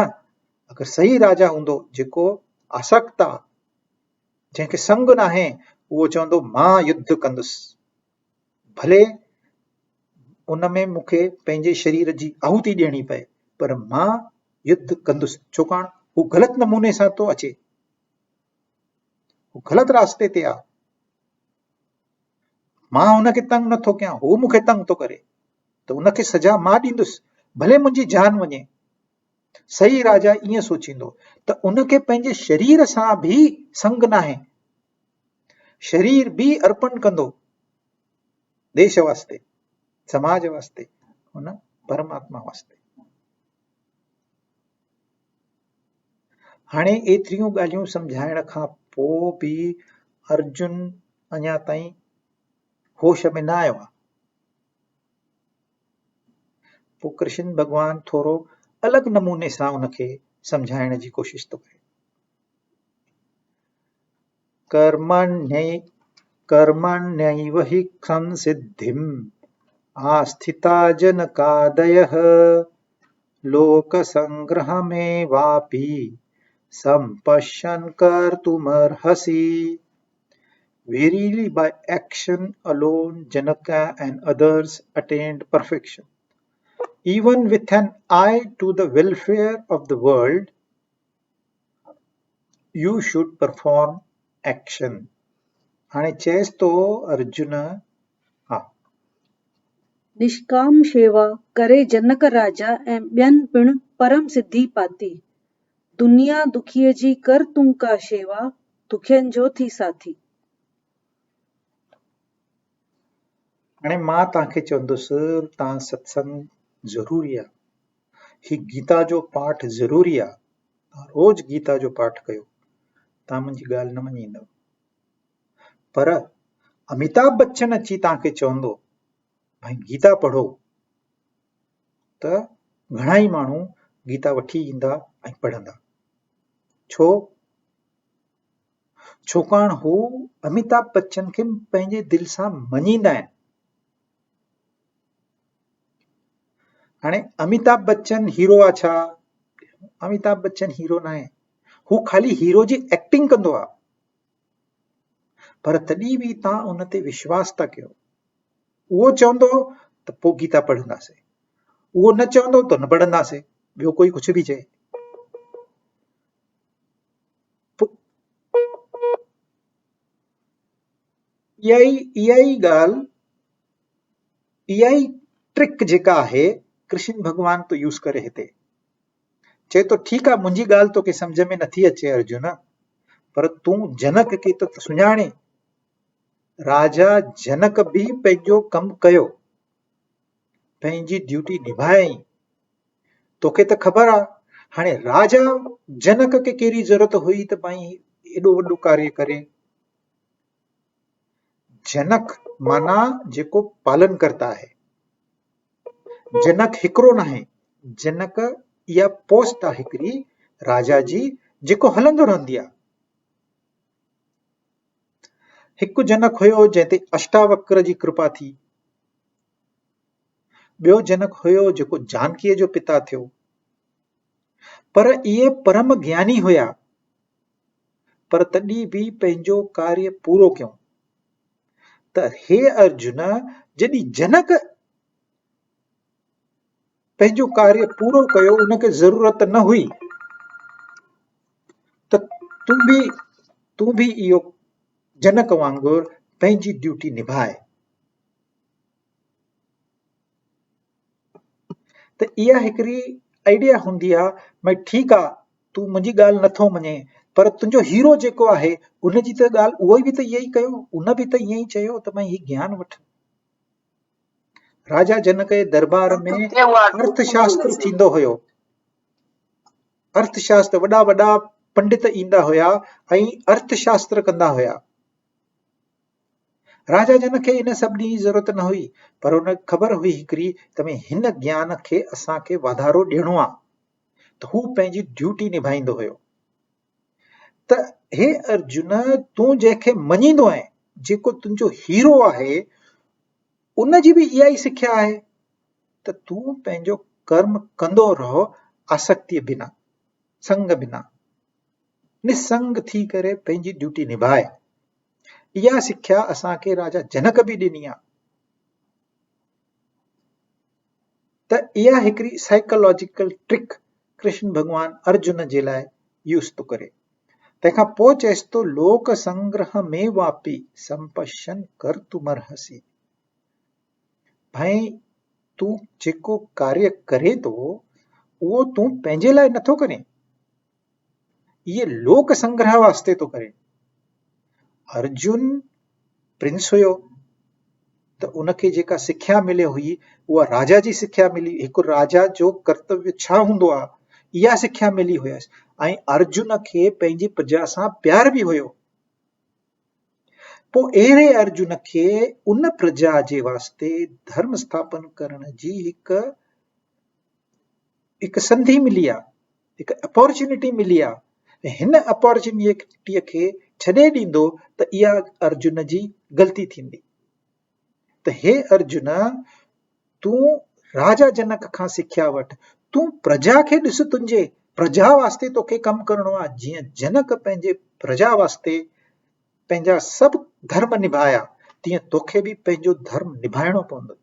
अगरि सही राजा हूंदो जेको आसक्त आहे, जंहिंखे संग न आहे, उहो चवंदो मां युद्ध कंदुसि, भले उन में मूंखे पंहिंजे शरीर जी आहुति ॾियणी पए, पर मां युद्ध कंदुसि। छाकाणि हू ग़लति नमूने सां थो अचे, हू ग़लति रास्ते ते आहे। मां हुनखे तंग नथो कयां, हू मूंखे तंग थो करे, त उनखे सजा मां ॾींदुसि, भले मुंहिंजी जान वञे। सही राजा ईअं सोचींदो त उनखे पंहिंजे शरीर सां बि संग न आहे, शरीर बि अर्पण कंदो देश वास्ते, समाज वास्ते, हुन परमात्मा वास्ते। हाणे एतिरियूं ॻाल्हियूं सम्झाइण खां पोइ बि अर्जुन अञा ताईं होश में न आयो आहे। पोइ कृष्ण भॻवान थोरो अलॻि नमूने सां उनखे सम्झाइण जी कोशिश थो करे। कर्मण्यैव हि संसिद्धिम् आस्थिता जनकादयः लोकसंग्रहमेवापि सम्पश्यन् कर्तुमर्हसि। Verily by action alone Janaka and others attained perfection. Even with an eye to the welfare of the world, you should perform action. हाणे चएसि तो अर्जुन, हा, निष्काम शेवा करे जनक राजा ऐं ॿियनि पिणु परम सिद्धि पाती। दुनिया दुखीअ जी कर तूं का शेवा, दुखियनि जो थी साथी। हाणे मां तव्हांखे चवंदुसि तव्हां सत्संग ज़रूरी आहे, ही गीता जो पाठ ज़रूरी आहे, तव्हां रोज़ गीता जो पाठ कयो, तव्हां मुंहिंजी ॻाल्हि न मञींदव। पर अमिताभ बच्चन अची तव्हांखे चवंदो भाई गीता पढ़ो, त घणाई माण्हू गीता वठी ईंदा ऐं पढ़ंदा। छो? छाकाणि हू अमिताभ बच्चन खे पंहिंजे दिलि सां मञींदा आहिनि। हाणे अमिताभ बच्चन हीरो आहे छा? अमिताभ बच्चन हीरो न आहे, हू खाली हीरो जी एक्टिंग कंदो आहे, पर तॾहिं बि तव्हां उन ते विश्वास था कयो। उहो चवंदो त पोइ गीता पढ़ंदासीं, उहो न चवंदो त न पढ़ंदासीं, ॿियो कोई कुझु बि चए। इहा ई ॻाल्हि, इहा ई ट्रिक जेका आहे कृष्ण भॻवान तो यूज़ करे हिते। चए तो ठीकु आहे मुंहिंजी ॻाल्हि तोखे सम्झ में नथी अचे अर्जुन, पर तूं जनक खे त सुञाणे। राजा जनक बि पंहिंजो कमु कयो, पंहिंजी ड्यूटी निभाई, तोखे त ख़बर आहे। हाणे राजा जनक खे कहिड़ी ज़रूरत हुई त भाई एॾो वॾो कार्य करे? जनक माना जेको पालन करता आहे, जनक हिकिड़ो न आहे, जनक इहा पोस्ट आहे हिकिड़ी राजा जी जेको हलंदो रहंदी आहे। हिकु जनक हुयो जंहिं ते अष्टावक्र जी कृपा थी, ॿियो जनक हुयो जेको जानकीअ जो पिता थियो, पर इहे परम ज्ञानी हुया, पर तॾहिं बि पंहिंजो कार्य पूरो कयूं। त हे अर्जुन, जॾहिं जनक पंहिंजो कार्य पूरो कयो, उनखे ज़रूरत न हुई, त तूं बि इहो जनक वांगुरु पंहिंजी ड्यूटी निभाए। त इहा हिकिड़ी आइडिया हूंदी आहे, भई ठीकु आहे, तूं मुंहिंजी ॻाल्हि नथो मञे, पर तुंहिंजो हीरो जेको आहे उनजी त ॻाल्हि उहो बि त इहा ई कयो, उन बि त ईअं ई चयो त भई हीउ ज्ञान वठ। राजा जनक जे दरबार में अर्थशास्त्र थींदो हुयो, अर्थशास्त्र, वॾा वॾा पंडित ईंदा हुया ऐं अर्थशास्त्र कंदा हुया। राजा जनक खे इन सभिनी जी ज़रूरत न हुई, पर हुन ख़बर हुई हिकिड़ी त भई हिन ज्ञान खे असांखे वाधारो ॾियणो आहे, त हू पंहिंजी ड्यूटी निभाईंदो हुयो। त हे अर्जुन, तूं जंहिंखे मञींदो आहे, जेको तुंहिंजो हीरो आहे, उनजी बि इहा ई सिख्या आहे त तूं पंहिंजो कर्म कंदो रहो, आसक्तिअ बिना, संग बिना, निसंग थी करे पंहिंजी ड्यूटी निभाए। इहा सिख्या असांखे राजा जनक बि ॾिनी आहे। त इहा हिकिड़ी साइकोलॉजिकल ट्रिक कृष्ण भॻवान अर्जुन जे लाइ यूज़ थो करे। तंहिंखां पोइ चएसि थो, लोक संग्रह में वापी संपशन कर तुमर्हसी। भाई तूं जेको कार्य करे थो उहो तूं पंहिंजे लाइ नथो करे, इहे लोक संग्रह वास्ते थो करे। अर्जुन प्रिंस हुयो, त उनखे जेका सिख्या मिली हुई उहा राजा जी सिख्या मिली। हिकु राजा जो कर्तव्य छा हूंदो आहे, इहा सिख्या मिली हुयसि। ऐं अर्जुन खे पंहिंजी प्रजा सां प्यार बि हुयो। पोइ अहिड़े अर्जुन खे उन प्रजा जे वास्ते धर्म स्थापन करण जी हिकु संधि मिली आहे, हिकु अपॉर्चुनिटी मिली आहे। हिन अपॉर्चुनिटीअ खे छॾे ॾींदो त इहा अर्जुन जी ग़लती थींदी। त हे अर्जुन, तूं राजा जनक खां सिख्या वठ, तूं प्रजा खे ॾिस, तुंहिंजे प्रजा वास्ते तोखे कमु करणो आहे। जीअं जनक पंहिंजे प्रजा वास्ते पंहिंजा सभु धर्म निभाया, तीअं तोखे बि पंहिंजो धर्म निभाइणो पवंदो।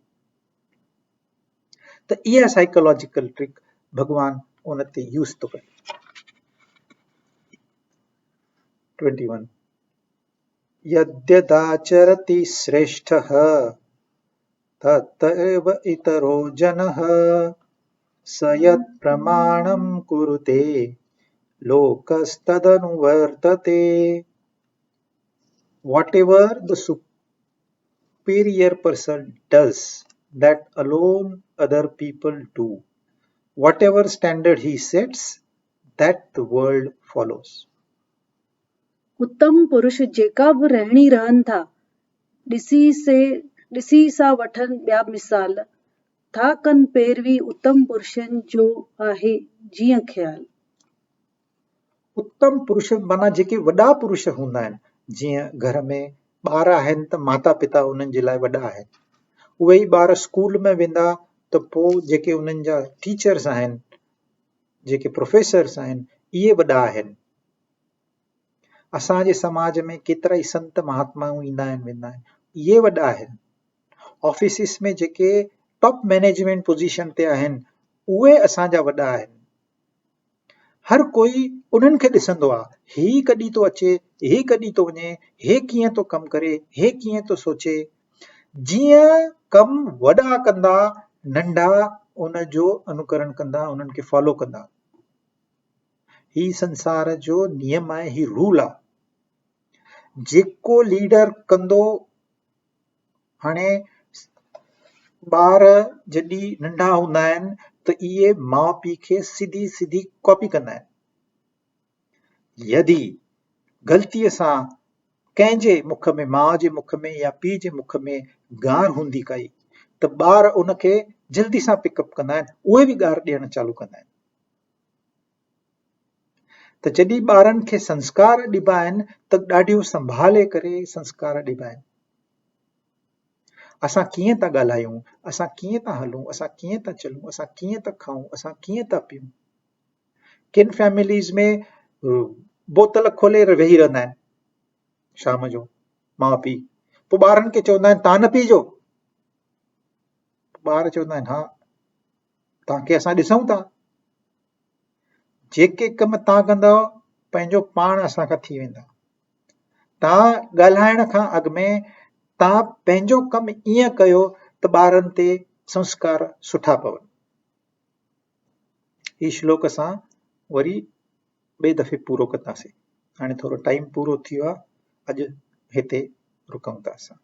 त इहा साइकोलॉजिकल ट्रिक भगवान उन ते यूज़ थो करे। 21 यद्यदाचरति श्रेष्ठः ततएव इतरो जनः स यत् प्रमाणं कुरुते लोकस्तदनुवर्तते। Whatever the superior person does, that alone other people do. Whatever standard he sets, that the world follows. उत्तम पुरुष जेका बि रहणी रहनि था, ॾिसी सां वठनि ॿिया मिसाल, था कनि पैरवी उत्तम पुरुषनि जो आहे जीअं ख़्याल। उत्तम पुरुष माना जेके वॾा पुरुष हूंदा आहिनि, जीअं घर में ॿार आहिनि त माता पिता उन्हनि जे लाइ वॾा आहिनि। उहे ई ॿार स्कूल में वेंदा त पोइ जेके उन्हनि जा टीचर्स आहिनि, जेके प्रोफेसर्स आहिनि, इहे वॾा आहिनि। असांजे समाज में केतिरा ई संत महात्माऊं ईंदा आहिनि, वेंदा आहिनि, इहे वॾा आहिनि। ऑफिसिस में जेके टॉप मैनेजमेंट पोजीशन ते आहिनि, उहे असांजा वॾा आहिनि। हर कोई उन्हनि खे ॾिसंदो आहे, ही कॾहिं थो अचे, ही कॾहिं थो वञे, हे कीअं थो कमु करे, हे कीअं थो सोचे। जीअं कमु वॾा कंदा, नंढा उन जो अनुकरण कंदा, उन्हनि खे फॉलो कंदा। ही संसार जो नियम आहे, ही रूल आहे। जेको लीडर कंदो, हाणे ॿार जॾहिं नंढा हूंदा आहिनि त इहे माउ पीउ खे सिधी सिधी कॉपी कंदा आहिनि। यदि ग़लतीअ सां कंहिंजे मुख में, माउ जे मुख में या पीउ जे मुख में गार हूंदी काई, त ॿार उनखे जल्दी सां पिकअप कंदा आहिनि, उहे बि गार ॾियणु चालू कंदा आहिनि। त जॾहिं ॿारनि खे संस्कार ॾिबा आहिनि त ॾाढियूं संभाले करे संस्कार ॾिबा आहिनि। असां कीअं था ॻाल्हायूं, असां कीअं था हलूं, असां कीअं था चलूं, असां कीअं था खाऊं, असां कीअं था पियूं। किन फैमिलीज़ में बोतल खोले वेही रहंदा आहिनि शाम जो माउ पीउ, पोइ ॿारनि खे चवंदा आहिनि तव्हां न पीजो, ॿार चवंदा आहिनि हा, तव्हांखे असां ॾिसूं था, जेके कम तव्हां कंदव पंहिंजो पाण असां खां थी वेंदा। तव्हां ॻाल्हाइण खां अॻु में तव्हां पंहिंजो कमु ईअं कयो त ॿारनि ते संस्कार सुठा पवनि। ही श्लोक असां वरी ॿिए दफ़े पूरो कंदासीं। हाणे थोरो टाइम पूरो थी वियो आहे, अॼु हिते रुकूं था असां।